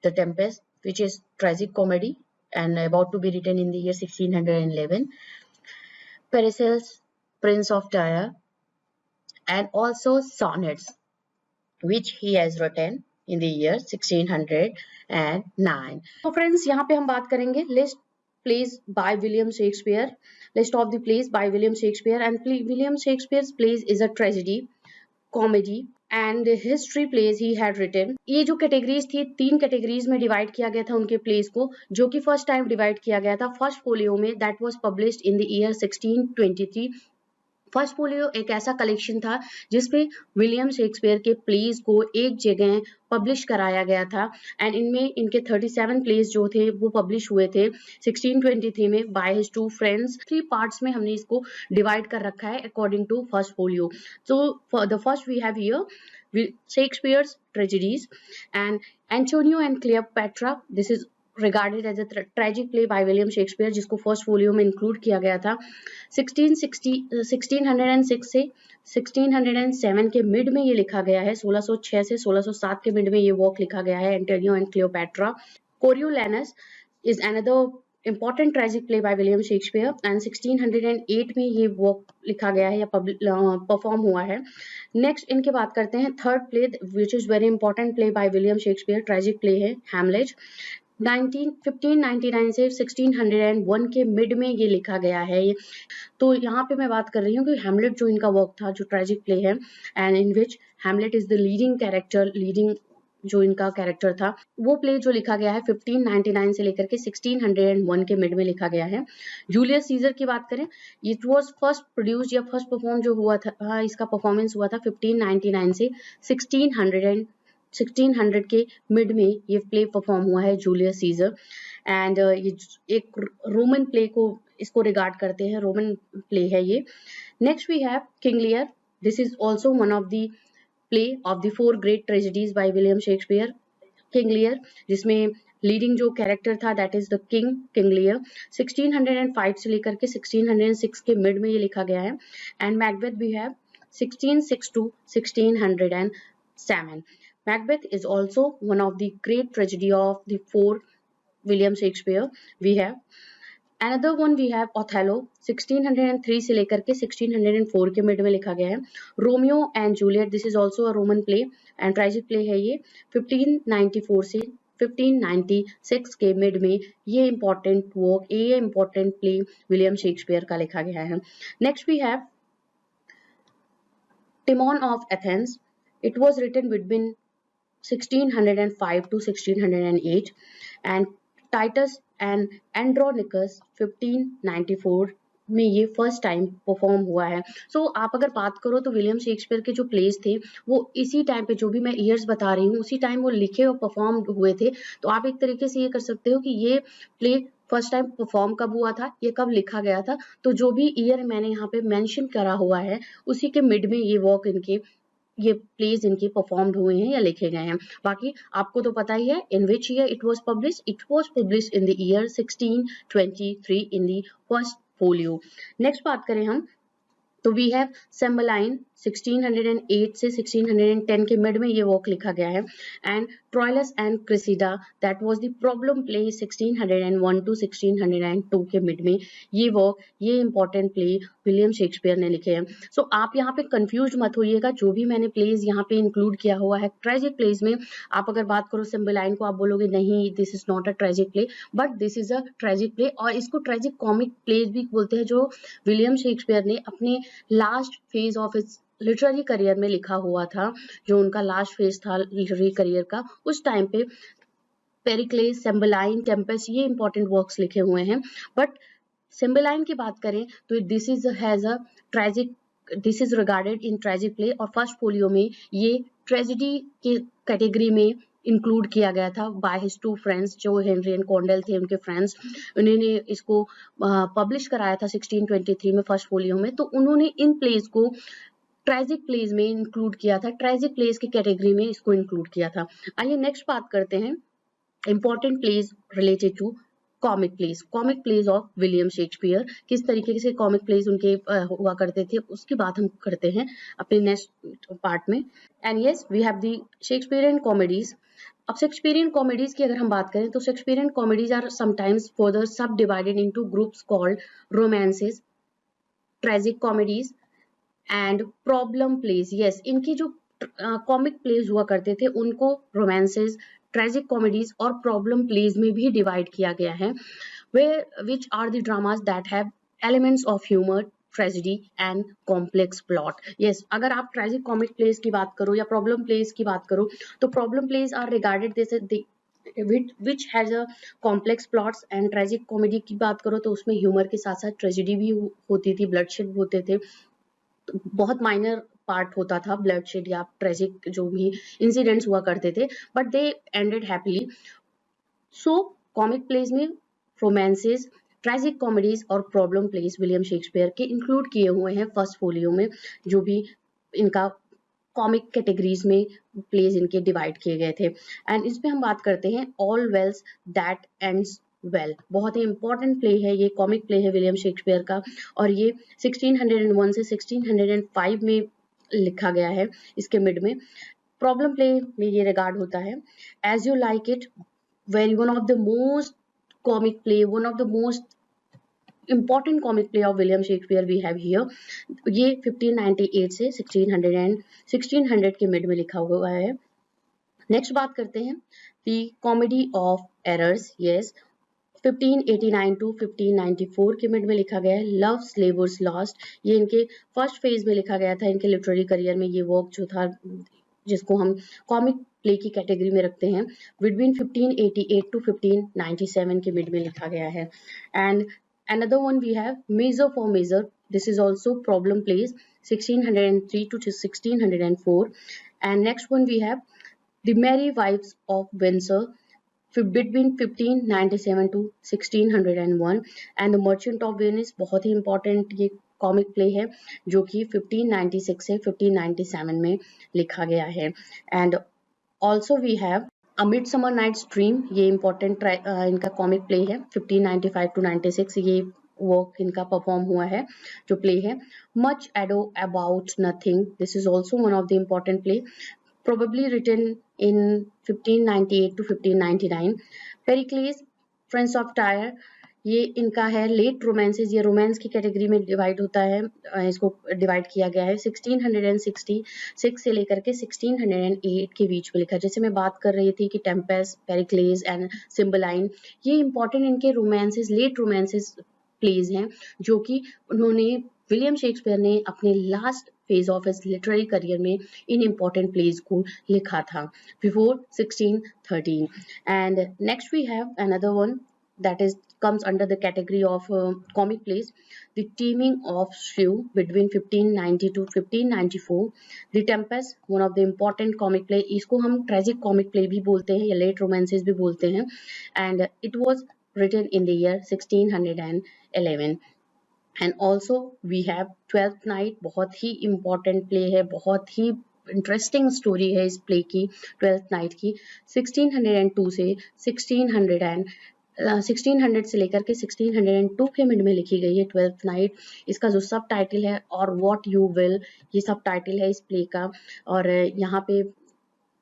The Tempest, which is tragic comedy and about to be written in the year 1611, Paracelsus, Prince of Tyre, and also sonnets, which he has written in the year 1609. तो friends यहाँ पे हम बात करेंगे list plays by William Shakespeare, list of the plays by William Shakespeare, and William Shakespeare's plays is a tragedy, comedy and history plays he had written. ये जो categories थी 3 categories में डिवाइड किया गया था उनके प्लेस को, जो कि फर्स्ट टाइम डिवाइड किया गया था फर्स्ट फोलियो में, that was published in the year 1623. First folio एक ऐसा कलेक्शन था जिसपे विलियम शेक्सपियर के प्लेज को एक जगह पब्लिश कराया गया था, एंड इनमें इनके 37 प्लेज जो थे वो पब्लिश हुए थे 1623 में बाय हिज 2 फ्रेंड्स. 3 पार्ट्स में हमने इसको डिवाइड कर रखा है according to first folio. So for the first we have here Shakespeare's tragedies and Antonio and Cleopatra. This is regarded as a tragic play by William Shakespeare, जिसको first folio में include किया गया था. 1606 से 1607 के मिड में ये लिखा गया है. 1606 से 1607 के मिड में ये वर्क लिखा गया है, Antonio and Cleopatra. Coriolanus is another important tragic play by William Shakespeare, and 1608 में ये वर्क लिखा गया है या परफॉर्म हुआ है. नेक्स्ट इनके बात करते हैं third play which is very important play by William Shakespeare, tragic play है हैमलेट. 1599 से 1601 के मिड में ये लिखा गया है. तो यहाँ पे मैं बात कर रही हूँ कि हैमलेट जो इनका वर्क था, जो ट्रेजिक प्ले है, and in which Hamlet is the leading character, leading जो इनका कैरेक्टर था, वो प्ले जो लिखा गया है 1599 से लेकर के 1601 के मिड में लिखा गया है. जूलियस सीजर की बात करें, इट वाज फर्स्ट प्रोड्यूस्ड या फर्स्ट परफॉर्म जो हुआ था, इसका परफॉर्मेंस हुआ था 1599 से 1600 के मिड में ये प्ले परफॉर्म हुआ है जूलियस सीजर. एंड ये एक रोमन प्ले को इसको रिगार्ड करते हैं, रोमन प्ले है ये. Next we have king Lear. This is also one of the play of the 4 great tragedies by William Shakespeare. King Lear जिसमें लीडिंग जो कैरेक्टर था that is the king Lear. 1605 से लेकर के 1606 के मिड में ये लिखा गया है. And Macbeth we have 1606 to 1607. Macbeth is also one of the great tragedy of the 4 William Shakespeare. We have another one, we have Othello. 1603 से लेकर के 1604 के मिड में लिखा गया है. Romeo and Juliet, this is also a Roman play and tragic play है ये. 1594 से 1596 के मिड में ये important work, ये important play विलियम शेक्सपियर का लिखा गया है. Next we have Timon of Athens. It was written between 1605 to 1608 and Titus and Andronicus 1594 में ये फर्स्ट टाइम परफॉर्म हुआ है. सो आप अगर बात करो तो विलियम शेक्सपियर के जो प्लेस थे वो इसी टाइम पे, जो भी मैं ईयर्स बता रही हूँ उसी टाइम वो लिखे और परफॉर्म हुए थे. तो आप एक तरीके से ये कर सकते हो कि ये प्ले फर्स्ट टाइम परफॉर्म कब हुआ था, ये कब लिखा गया था. तो जो भी ईयर मैंने यहाँ पे मेंशन करा हुआ है उसी के मिड में ये वर्क इनके, ये प्लेज इनके परफॉर्म्ड हुए हैं या लिखे गए हैं. बाकी आपको तो पता ही है in which year it was published in the year 1623 in the first folio. Next बात करें हम तो वी हैव सेम्बलाइन. 1608 से 1610 के मिड में ये वर्क लिखा गया है. And Troilus and Cressida that was the problem play 1601 to 1602 के मिड में ये वर्क, ये इंपॉर्टेंट प्ले विलियम शेक्सपियर ने लिखे हैं. सो आप यहाँ पे कंफ्यूज मत होइएगा, जो भी मैंने प्लेज यहाँ पे इंक्लूड किया हुआ है ट्रेजिक प्लेज में, आप अगर बात करो सेम्बलाइन को आप बोलोगे नहीं this is not a tragic play, but this is a tragic play. और इसको ट्रेजिक कॉमिक प्लेज भी बोलते हैं, जो विलियम शेक्सपियर ने अपने last phase of his literary career में लिखा हुआ था. जो उनका लास्ट फेज था लिटरेरी करियर का, उस टाइम पे पेरिक्लेस, सेम्बलाइन, टेम्पेस्ट ये इंपॉर्टेंट वर्क्स लिखे हुए हैं. बट सेम्बलाइन की बात करें तो this is has a tragic, this is regarded in tragic play, और फर्स्ट फोलियो में ये ट्रेजेडी के कैटेगरी में इंक्लूड किया गया था बाय हिज 2 फ्रेंड्स, जो हेनरी एंड कॉन्डेल थे उनके फ्रेंड्स. उन्होंने इसको पब्लिश कराया था 1623 में फर्स्ट फोलियो में. तो उन्होंने इन प्लेज को ट्रेजिक प्लेज में इंक्लूड किया था, ट्रेजिक प्लेज की कैटेगरी में इसको इंक्लूड किया था. आइए नेक्स्ट बात करते हैं important plays related to comic plays of William Shakespeare. किस तरीके से कॉमिक प्लेज उनके हुआ करते थे उसकी बात हम करते हैं अपने नेक्स्ट पार्ट में. And yes we have the Shakespearean comedies. अब शेक्सपियरियन कॉमेडीज की अगर हम बात करें तो Shakespearean comedies are sometimes further subdivided into groups called romances, tragic comedies and problem plays. Yes, इनकी जो कॉमिक प्लेज हुआ करते थे उनको रोमांसेस, ट्रेजिक कॉमेडीज और प्रॉब्लम प्लेज में भी डिवाइड किया गया है, where which are the dramas that have elements of humor, tragedy and complex plot. Yes, अगर आप tragic comic plays की बात करो या problem plays की बात करो तो problem plays are regarded this which has a complex plots, and tragic comedy की बात करो तो उसमें humor के साथ साथ tragedy भी होती थी, bloodshed होते थे, बहुत माइनर पार्ट होता था ब्लडशेड या ट्रेजिक जो भी इंसिडेंट्स हुआ करते थे, but they ended happily. So comic plays में रोमांसेस, ट्रेजिक कॉमेडीज और प्रॉब्लम प्लेज विलियम शेक्सपियर के इंक्लूड किए हुए हैं फर्स्ट फोलियो में, जो भी इनका कॉमिक कैटेगरीज में प्लेज इनके डिवाइड किए गए थे. एंड इसमें हम बात करते हैं all wells that ends well. बहुत ही इंपॉर्टेंट प्ले है ये, कॉमिक प्ले है विलियम शेक्सपियर का, और ये 1601 से 1605 में लिखा गया है. इसके मिड में प्रॉब्लम प्ले में ये रिगार्ड होता है as you like it, very one of the most comic play, one of the most important comic play of William Shakespeare we have here. ये 1598 से 1600 के मिड में लिखा हुआ है. नेक्स्ट बात करते हैं the comedy of errors. Yes, 1589 to 1594 के मिड में लिखा गया है. लव स्लेवर्स लॉस्ट, ये इनके फर्स्ट फेज में लिखा गया था इनके लिटरेरी करियर में. ये वर्क जो था जिसको हम कॉमिक प्ले की कैटेगरी में रखते हैं, बिटवीन 1588 टू 1597 के मिड में लिखा गया है. And another one we have Measure for Measure. This is also problem plays 1603 to 1604. And next one we have The Merry Wives of Windsor between 1597 to 1601. And The Merchant of Venice, बहुत ही important ये comic play है जो कि 1596 से 1597 में लिखा गया है. And also we have A Midsummer Night's Dream, ये इम्पोर्टेंट इनका कॉमिक प्ले है 1595 टू 96. ये वर्क इनका परफॉर्म हुआ है जो प्ले है. Much Ado About Nothing, this is also one of the important play, probably written in 1598 to 1599. Pericles, Prince of Tyre, ये इनका है लेट रोमांसेस. ये रोमांस की कैटेगरी में डिवाइड होता है, इसको डिवाइड किया गया है 1666 से लेकर के 1608 के बीच में लिखा. जैसे मैं बात कर रही थी कि टेम्पेस्ट, पेरिक्लेस एंड सिम्बलाइन, ये इंपॉर्टेंट इनके रोमांसेस, लेट रोमांसेस प्लेज हैं जो कि उन्होंने विलियम शेक्सपियर ने अपने last phase of his literary career में इन इम्पोर्टेंट प्लेज को लिखा था before 1613. And next we have another one that is comes under the category of comic plays, The Taming of Shrew between 1590 to 1594. The Tempest, one of the important comic play, इसको हम tragic comic play भी बोलते हैं या late romances भी बोलते हैं. And it was written in the year 1611. And also we have Twelfth Night, बहुत ही important play है, बहुत ही इंटरेस्टिंग स्टोरी है इस प्ले की, ट्वेल्थ नाइट की. 1602 से 1600 से लेकर के 1602 के मिड में लिखी गई है ट्वेल्थ नाइट. इसका जो सब टाइटल है और व्हाट यू विल, ये सब टाइटल है इस प्ले का. और यहाँ पे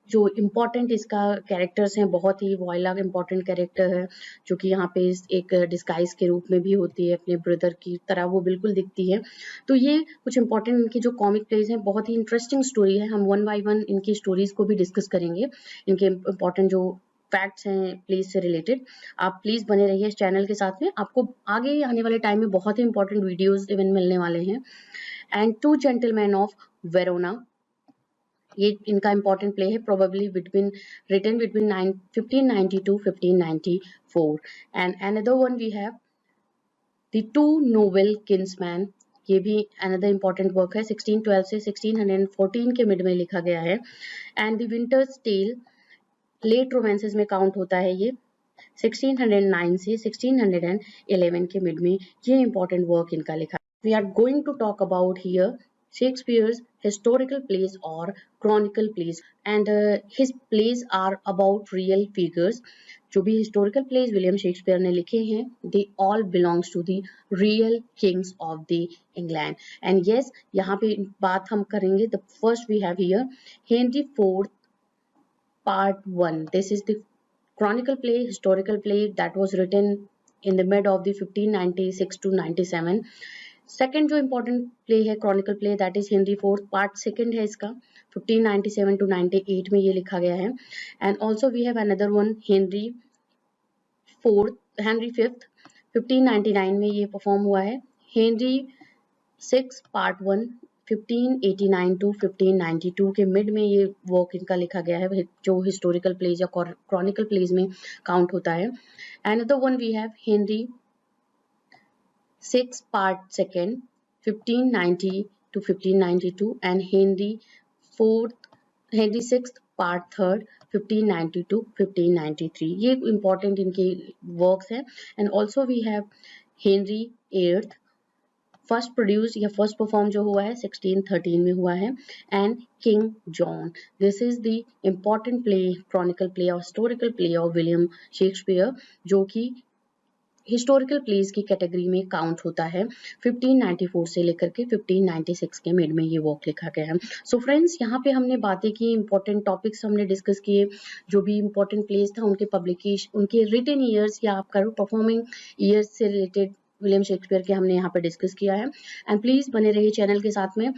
जो इम्पोर्टेंट इसका कैरेक्टर्स हैं, बहुत ही वॉयला इम्पोर्टेंट कैरेक्टर है जो कि यहाँ पे एक डिस्गाइज के रूप में भी होती है, अपने ब्रदर की तरह वो बिल्कुल दिखती है. तो ये कुछ इंपॉर्टेंट इनकी जो कॉमिक प्लेज हैं, बहुत ही इंटरेस्टिंग स्टोरी है. हम वन बाय वन इनकी स्टोरीज को भी डिस्कस करेंगे, इनके इम्पोर्टेंट जो फैक्ट्स हैं प्लेज से रिलेटेड. आप प्लीज बने रहिए इस चैनल के साथ में, आपको आगे आने वाले टाइम में बहुत ही इंपॉर्टेंट वीडियोस इवन मिलने वाले हैं. And two gentlemen of Verona, ये इनका इंपॉर्टेंट प्ले है, probably written between 1590 to 1594. And another one we have the two noble kinsmen, ये भी अनदर इंपॉर्टेंट वर्क है, 1612 से 1614 के मिड में लिखा गया है. And the winter's tale, late romances में काउंट होता है ये, 1609 से 1611 के मिड में ये इंपॉर्टेंट वर्क इनका लिखा. We are going to talk about here Shakespeare's historical plays or chronicle plays, and his plays are about real figures. जो भी historical plays विलियम शेक्सपियर ने लिखे हैं, they all belongs to the real kings of the England. And yes, यहाँ पे बात हम करेंगे, the first we have here Henry IV Part 1. This is the chronicle play, historical play that was written in the mid of the 1596 to 97. Second जो important play है Chronicle play, that is Henry fourth. Part second है इसका, 1597 to 98 में ये लिखा गया है. And also we have another one Henry fifth 1599 में ये परफॉर्म हुआ है. हेनरी 6 पार्ट 1 1589 टू 1592 के मिड में ये वर्क इनका लिखा गया है, जो हिस्टोरिकल प्लेज या क्रॉनिकल प्लेज में काउंट होता है. Another one we have Henry 6 part 2 1590 to 1592 and Henry 6th part 3 1590 to 1593. ये important इनके वर्क्स हैं. And also we have Henry 8th first produce या फर्स्ट परफॉर्म जो हुआ है 1613 में हुआ है. And king John, this is the important play, chronicle play और historical play of William Shakespeare, जो कि हिस्टोरिकल प्लेस की कैटेगरी में काउंट होता है. 1594 से लेकर के 1596 के मिड में ये वर्क लिखा गया है. सो फ्रेंड्स, यहाँ पे हमने बातें की, इंपॉर्टेंट टॉपिक्स हमने डिस्कस किए, जो भी इंपॉर्टेंट प्लेस था उनके पब्लिकेशन, उनके रिटन ईयर्स या आप करो परफॉर्मिंग ईयर्स से रिलेटेड विलियम शेक्सपियर के हमने यहाँ पे डिस्कस किया है. एंड प्लीज बने रहिए चैनल के साथ में.